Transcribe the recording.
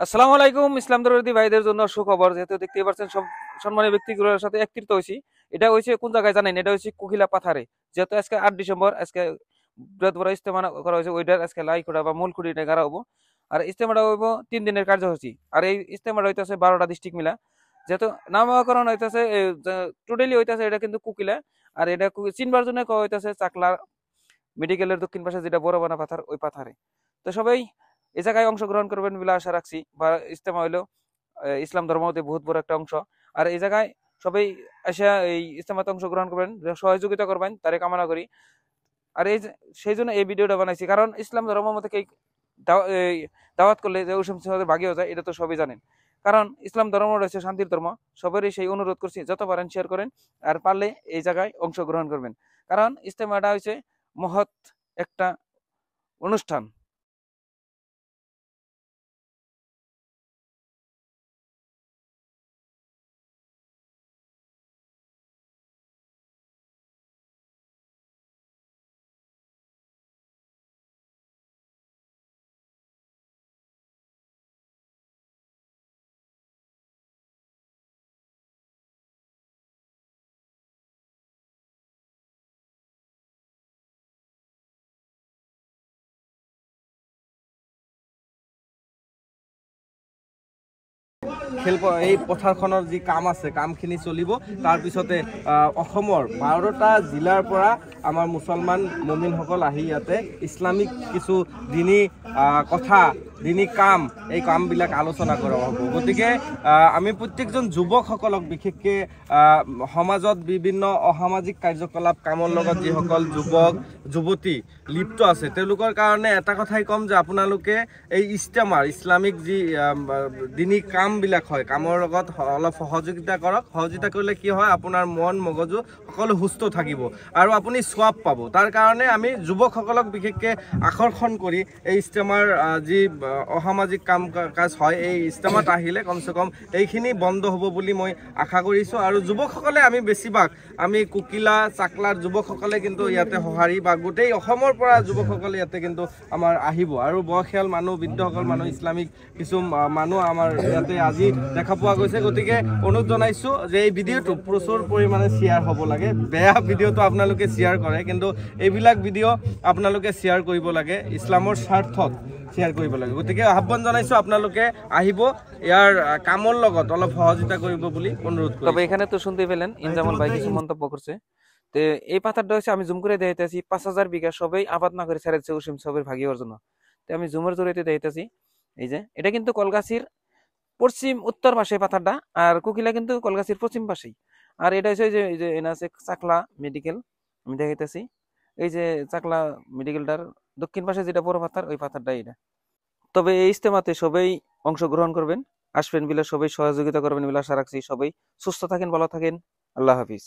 আসসালামু আলাইকুম। ইসলাম ধর্মী ভাইদের জন্য সুখবর, যেহেতু দেখতে পাচ্ছেন সব সম্মানীয় ব্যক্তিগুলোর সাথে একত্রিত হয়েছি। এটা হয়েছে কোন জায়গায় জানেন? এটা হচ্ছে কুকিলা পাথারে। যেহেতু আজকে 8 ডিসেম্বর, আজকে বৃহৎ বড় ইস্তেমা করা হয়েছে, ওইটার আজকে লাই খুঁড়া বা মূল খুঁড়িটা গাড়া হবো। আর ইস্তেমাটা হইব 3 দিনের কার্যসূচি। আর এই ইস্তেমাটা হইতেছে 12টা ডিস্ট্রিক্ট মিলা। যেহেতু নামকরণ হইতেছে টোটালি হইতেছে এটা কিন্তু কুকিলা। আর এটা চিনবার জন্য হইতেছে চাকলা মেডিকেলের দক্ষিণ পাশে যেটা বড় বানা পাথার, ওই পাথারে। তো সবাই এই জায়গায় অংশগ্রহণ করবেন বলে আশা রাখছি। বা ইস্তেমা হইলো ইসলাম ধর্মতে বহুত বড় একটা অংশ। আর এই জায়গায় সবাই এসে এই ইস্তেমাতে অংশগ্রহণ করবেন, সহযোগিতা করবেন, তারে কামনা করি। আর সেই জন্য এই ভিডিওটা বানাইছি, কারণ ইসলাম ধর্ম মতে দাওয়াত করলে যে ওসব ভাগিয়ে যায়, এটা তো সবাই জানেন। কারণ ইসলাম ধর্ম রয়েছে শান্তির ধর্ম। সবারই সেই অনুরোধ করছি, যত পারেন শেয়ার করেন, আর পারলে এই জায়গায় অংশগ্রহণ করবেন। কারণ ইস্তেমাটা হচ্ছে মহৎ একটা অনুষ্ঠান। এই পথাৰখনৰ যি কাম আছে কামখিনি চলিব। তাৰপিছতে অসমৰ 12টা জিলাৰ পৰা আমাৰ মুছলমান মুমিনসকল আহি ইয়াতে ইছলামিক কিছু দিনী কথা, দিনী কাম, এই কামবিলাক আলোচনা কৰা হ'ব। গতিকে আমি প্ৰত্যেকজন যুৱকসকলক, বিশেষকৈ সমাজত বিভিন্ন অসামাজিক কাৰ্যকলাপ কামৰ লগত যিসকল যুৱক যুৱতী লিপ্ত আছে, তেওঁলোকৰ কাৰণে এটা কথাই ক'ম যে আপোনালোকে এই ইস্তেমাৰ ইছলামিক যি দিনী কামবিলাক হয়, কামৰ লগত অলপ সহযোগিতা কৰক। সহযোগিতা কৰিলে কি হয়, আপোনাৰ মন মগজু সকলো সুস্থ থাকিব আৰু আপুনি সোৱাব পাব। তাৰ কাৰণে আমি যুৱকসকলক বিশেষকৈ আকৰ্ষণ কৰি এই ইস্তেমাৰ যি অসামাজিক কাম কাজ হয়, এই ইস্তেমাত আহিলে কমচে কম এইখিনি বন্ধ হ'ব বুলি মই আশা কৰিছোঁ। আৰু যুৱকসকলে আমি বেছিভাগ আমি কুকিলা চাকলাৰ যুৱকসকলে কিন্তু ইয়াতে সঁহাৰি, বা গোটেই অসমৰ পৰা যুৱকসকলে ইয়াতে কিন্তু আমাৰ আহিব। আৰু বয়সীয়াল মানুহ, বৃদ্ধসকল মানুহ, ইছলামিক কিছু মানুহ আমাৰ ইয়াতে আজি দেখা পোৱা গৈছে। গতিকে অনুৰোধ জনাইছোঁ যে এই ভিডিঅ'টো প্ৰচুৰ পৰিমাণে শ্বেয়াৰ হ'ব লাগে। বেয়া ভিডিঅ'টো আপোনালোকে শ্বেয়াৰ কৰে, কিন্তু এইবিলাক ভিডিঅ' আপোনালোকে শ্বেয়াৰ কৰিব লাগে, ইছলামৰ স্বাৰ্থত শ্বেয়ার কৰিব লাগে। গতিকে আহ্বান জানাইছো আপোনালোকে আহিব, ইয়াৰ কামৰ লগত অলপ সহযোগিতা কৰিব বুলি অনুৰোধ কৰিছো। তবে এখানে তো শুনতে পেলেন ইনজামুল ভাই কিছু মন্তব্য করছে। তো এই পাথারটা হচ্ছে আমি জুম করে দেখাইতেছি 5,000 বিঘা সবাই আবাদ না করে ছেড়েছে ওসিম সবের ভাগিয়ার জন্য। তো আমি জুমের জড়িয়ে দেখাইতেছি। এই যে এটা কিন্তু কলগাছির পশ্চিম উত্তর পাশে পাথারটা, আর কুকিলা কিন্তু কলগাছির পশ্চিম পাশেই। আর এটা হচ্ছে এই যে এনা আছে চাকলা মেডিকেল, আমি দেখাইতেছি। এই যে চাকলা মেডিকেলটার দক্ষিণ পাশে যেটা বড় পাথার, ওই পাথারটা এটা। তবে এই ইজতেমাতে সবাই অংশগ্রহণ করবেন, আসবেন বিলে সবাই সহযোগিতা করবেন বলে আশা রাখছি। সবাই সুস্থ থাকেন, ভালো থাকেন। আল্লাহ হাফিজ।